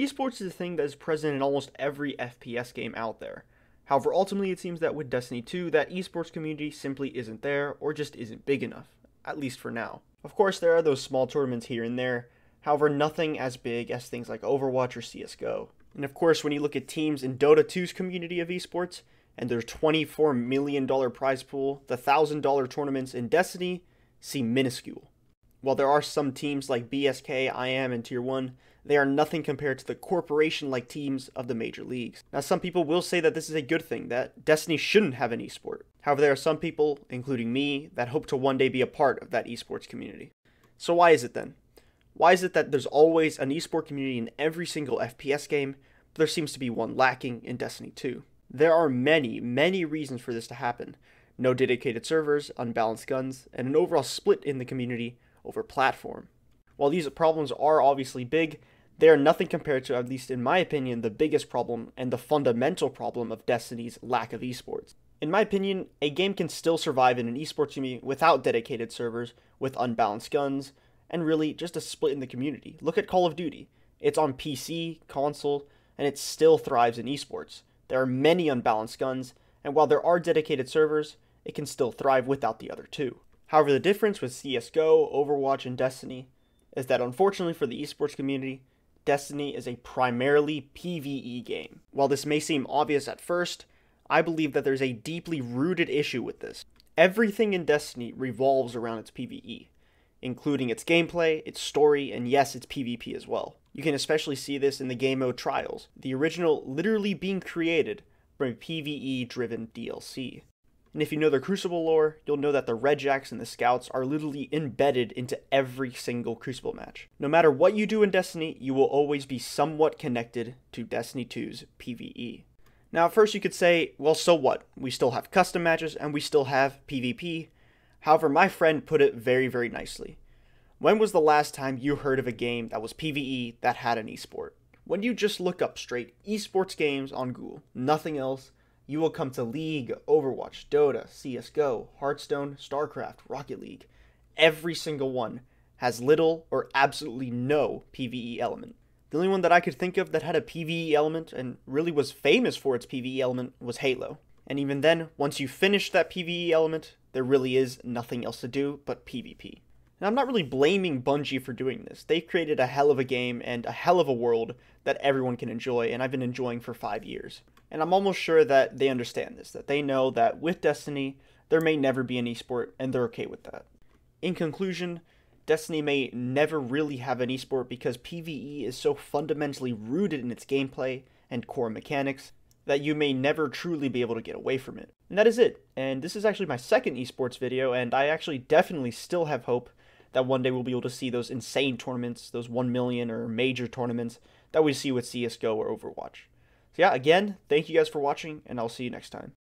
Esports is a thing that is present in almost every FPS game out there. However, ultimately it seems that with Destiny 2, that esports community simply isn't there, or just isn't big enough, at least for now. Of course, there are those small tournaments here and there, however, nothing as big as things like Overwatch or CSGO. And of course, when you look at teams in Dota 2's community of esports, and their $24 million prize pool, the $1,000 tournaments in Destiny seem minuscule. While there are some teams like BSK, IM, and Tier 1, they are nothing compared to the corporation-like teams of the major leagues. Now, some people will say that this is a good thing, that Destiny shouldn't have an esport. However, there are some people, including me, that hope to one day be a part of that esports community. So why is it then? Why is it that there's always an esport community in every single FPS game, but there seems to be one lacking in Destiny 2? There are many reasons for this to happen. No dedicated servers, unbalanced guns, and an overall split in the community over platform. While these problems are obviously big, they are nothing compared to, at least in my opinion, the biggest problem and the fundamental problem of Destiny's lack of esports. In my opinion, a game can still survive in an esports community without dedicated servers, with unbalanced guns, and really just a split in the community. Look at Call of Duty. It's on PC, console, and it still thrives in esports. There are many unbalanced guns, and while there are dedicated servers, it can still thrive without the other two. However, the difference with CSGO, Overwatch, and Destiny is that unfortunately for the esports community, Destiny is a primarily PvE game. While this may seem obvious at first, I believe that there's a deeply rooted issue with this. Everything in Destiny revolves around its PvE, including its gameplay, its story, and yes, its PvP as well. You can especially see this in the game mode Trials, the original literally being created from a PvE-driven DLC. And if you know the Crucible lore, you'll know that the Red Jacks and the Scouts are literally embedded into every single Crucible match. No matter what you do in Destiny, you will always be somewhat connected to Destiny 2's PvE. Now at first you could say, well, so what? We still have custom matches and we still have PvP. However, my friend put it very nicely. When was the last time you heard of a game that was PvE that had an esport? When you just look up straight esports games on Google, nothing else, you will come to League, Overwatch, Dota, CSGO, Hearthstone, StarCraft, Rocket League. Every single one has little or absolutely no PvE element. The only one that I could think of that had a PvE element and really was famous for its PvE element was Halo. And even then, once you finish that PvE element, there really is nothing else to do but PvP. And I'm not really blaming Bungie for doing this. They've created a hell of a game and a hell of a world that everyone can enjoy, and I've been enjoying for 5 years. And I'm almost sure that they understand this, that they know that with Destiny, there may never be an esport, and they're okay with that. In conclusion, Destiny may never really have an esport because PvE is so fundamentally rooted in its gameplay and core mechanics that you may never truly be able to get away from it. And that is it. And this is actually my second esports video, and I actually definitely still have hope that one day we'll be able to see those insane tournaments, those 1 million or major tournaments that we see with CSGO or Overwatch. So yeah, again, thank you guys for watching, and I'll see you next time.